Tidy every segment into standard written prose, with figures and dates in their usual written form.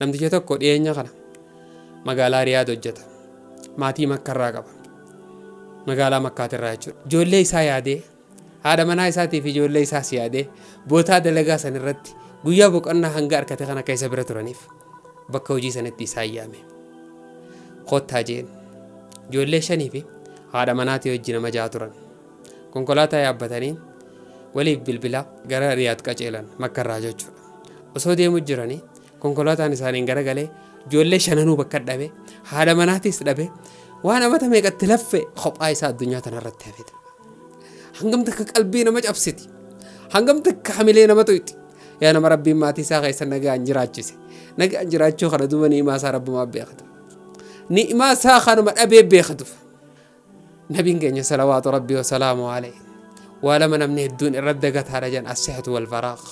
Namticha tokko dhiyeenya kana magaalaa Riyaad hojjeta. Maatii Makkarraa qaba. Magaalaa Makkaatirraa jechuudha. Ijoollee isaa yaadee haadha manaa isaatii fi ijoollee isaas yaadee bootaa dalagaa san irratti guyyaa boqonnaa hanga argate kana keessa bira turaniif bakka hojii sanatti isaa yaame. Kottaa jeen ijoollee 5 fi haadha manaatii wajjin nama 6 turan. Konkolaataa yaabbatanii waliif bilbilaa gara Riyaad qaceelan Makkarraa jechuudha. Osoo deemu jiranii konkolaataan isaaniin garagalee ijoollee 5 bakka dhabe haadha manaatis dhabe waan amata meeqatti laffe kophaa isaa addunyaa tanarratti hafete. Hangam takka qalbii nama cabsiti. Hangam takka hamilee nama tuyti. Yaa nama rabbiin maatii isaa keessa nagaan jiraachise. Nagaan jiraachuu kana duuba ni'imaa isaa rabbumaa beekatu. Ni'imaa isaa kanuma dhabee beekatu. Nabiin keenya salawaatu rabbii wa salaamu alayhi. Waalama namni hedduun irratti dagataadha jedhan as-sihhatu wal faraaq.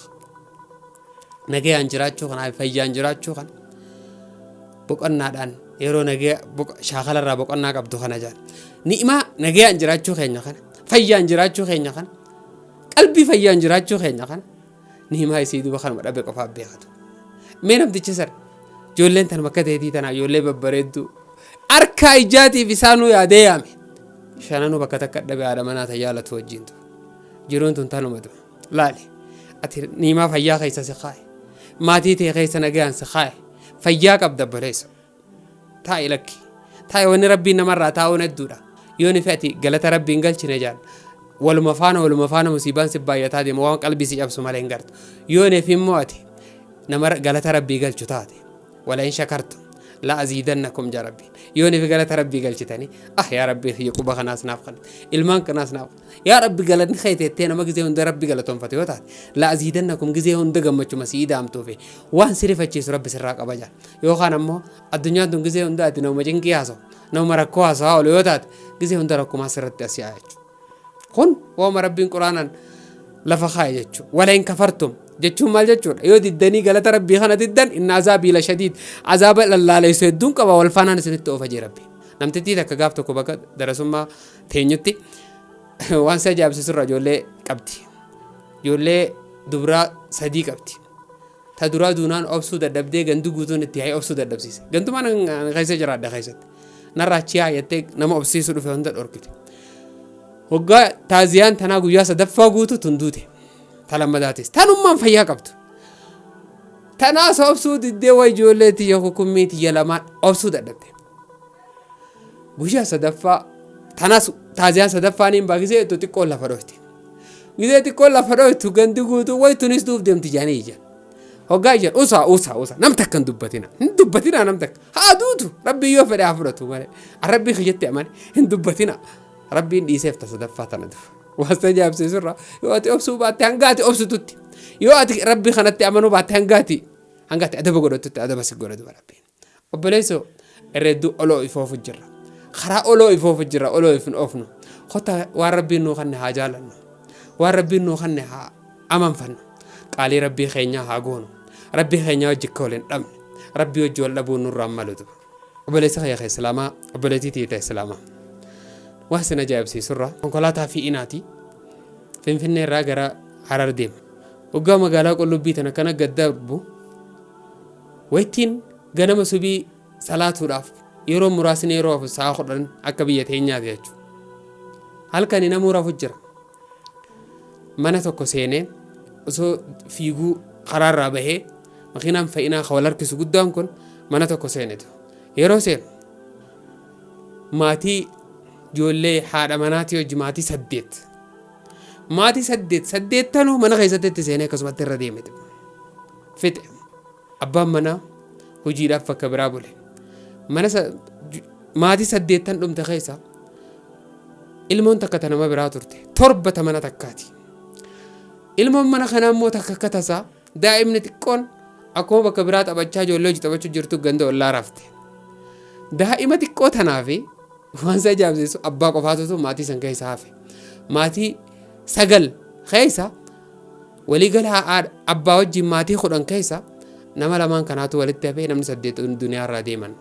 Nagaan jiraachuu kana fayyaan jiraachuu kana boqonnaadhaan yeroo nagaa shaakalarraa boqonnaa qabdu kana jedhan. Ni'imaa nagaan jiraachuu keenya kana fayyaan jiraachuu keenya kana qalbii fayyaan jiraachuu keenya kana ni'imaa isii duuba kanuma dhabe qofaaf beekatu. Mee namtichi sar ijoolleen tan bakka teetii tanaa ijoollee babbareedduu harka ijaatiif isaanuu yaadee yaame. 5 bakka takka dhabe haadha manaa tajaajilatu wajjin tu. Jiruun tun tanumatu laali ati ni'imaa fayyaa keessa si kaaye maatii tee keessa nagaan si kaaye fayyaa qabda baleessa taa'i lakki taa'i wanni rabbiin namarraa taa'uun hedduudha. Yoo ni fe'ati galata rabbiin galchine jaan waluma faana musiibaan si baay'ataa deema waan qalbii si cabsu malee hin gartu. Yoo neef immoo ati nama galata rabbii galchu taate wala in shakartum la azidannakum ja rabbi. Yoo neef galata rabbii galchitanii yaa rabbii xiyya quba kanaas naaf kan ilmaan kanaas naaf yaa rabbi galatni khayteettee nama gizee hunda rabbi galatoonfate yoo taate la azidannakum gizee hunda gammachuma si idaamtuufi waan sirifachiisu rabbi sirraa qaba jaan. Yookaan ammoo addunyaan tun gizee hunda ati nama cinqii haasa'u nama rakkoo haasa'aa oolu yoo taate gizee hunda rakkumaa sirratti as yaa'a jechuudha. Kun waama rabbiin quraanaan lafa kaaye jechuudha. Wala in kafartum jechuun maal jechuudha? Yoo diddanii galata rabbii kana diddan inna azaabii la shadiid azaaba lallaalessu hedduun qaba wal faanaan isinitti oofa jee rabbi. Namtittii takka gaaf tokko bakka darasummaa teenyutti waan isa ajaa'ibsiisurra ijoollee qabdi. Ijoollee dubaraa 3 qabdi. Ta duraa duunaan obsuu dadhabdee gandu guutuun itti yaa'ee obsuu dadhabsiise. Gantumaan keessa jiraadha keessatti. Narraachi yaa'ettee nama obsiisuu dhufe hunda dhorkite. Waggaa taaziyaan tanaa guyyaa 3ffaa guutu tunduute. Talamadaatis tanummaan fayyaa qabdu. Tanaas obsuu diddee waa ijoollee tiyya hukummii tiyya lamaan obsuu dadhabde. Guyyaa 3ffaa tanaas taaziyaan 3ffaaniin baaqisee itti xiqqoo lafa dhoofte. Gizee xiqqoo lafa dhooftu gandi guutuu wayi tunis duuf deemti jaanii ija. Hoggaa ija usa nam takka hin dubbatina nam takka haa duutu rabbii yoo fedhe haa fudhatu malee rabbii kiyyatti amane hin dubbatina rabbiin dhiiseef ta 3ffaa tana dhufu. Wasta jaabsiisurra yoo ati obsuu baatte hangaati obsututti yoo ati rabbii kanatti amanuu baatte hangaati adaba godhatutti adaba si godhatu rabbiin. Obboleessoo irreedduu oloo ifoofu jirra. Karaa oloo ifoofu jirra oloo ifin oofnu. Kota waan rabbiin nuu kanne haa jaalannu. Waan rabbiin nuu kanne haa amanfannu. Qaalii rabbii keenyaa haa goonu. Rabbii keenyaa hojii akka waliin dhabne. Rabbii hojii wal dhabuun nurraan malutu. Obboleessa kiyya islaamaa obboleettii tiita islaamaa. Waan sin ajaa'ibsiisurra konkolaataa fi inaati Finfinnee irraa gara Harar deema. Waggaa magaalaa Qullubbii tana kana gad darbu waytiin ganama subii salaatuudhaaf yeroo muraasni yeroo hafu sa'a 10 akka biyya teenyaati jechuudha. Halkanii namuu rafu jira. Mana tokko seenee osoo fiiguu karaarraa bahee makiinaan fe'inaa wal harkisu guddaan kun mana tokko seenetu. Yeroo seenu maatii ijoollee haadha manaatii wajjin maatii 8. Maatii 8 tanuu mana keessatti seenee akkasumatti irra deemete. Fixe. Abbaan manaa hojiidhaaf bakka biraa bule. Mana maatii 8 tan dhumte keessa ilmoon takka ta nama biraa turte. 7 ta mana takkaati. Ilmoon mana kanaa immoo takka akka tasaa daa'imni xiqqoon akkuma bakka biraa taphachaa ijoollee hojii taphachuu jirtu ganda ollaa rafte. Daa'ima xiqqoo tanaafi waan isa ajaa'ibsiisu abbaa qofaatutu maatii san keessa hafe. Maatii 9 keessa waliigala abbaa wajjin maatii 10 keessa nama lamaan kanaatu walitti hafee namni 8 duniyaa irraa deeman.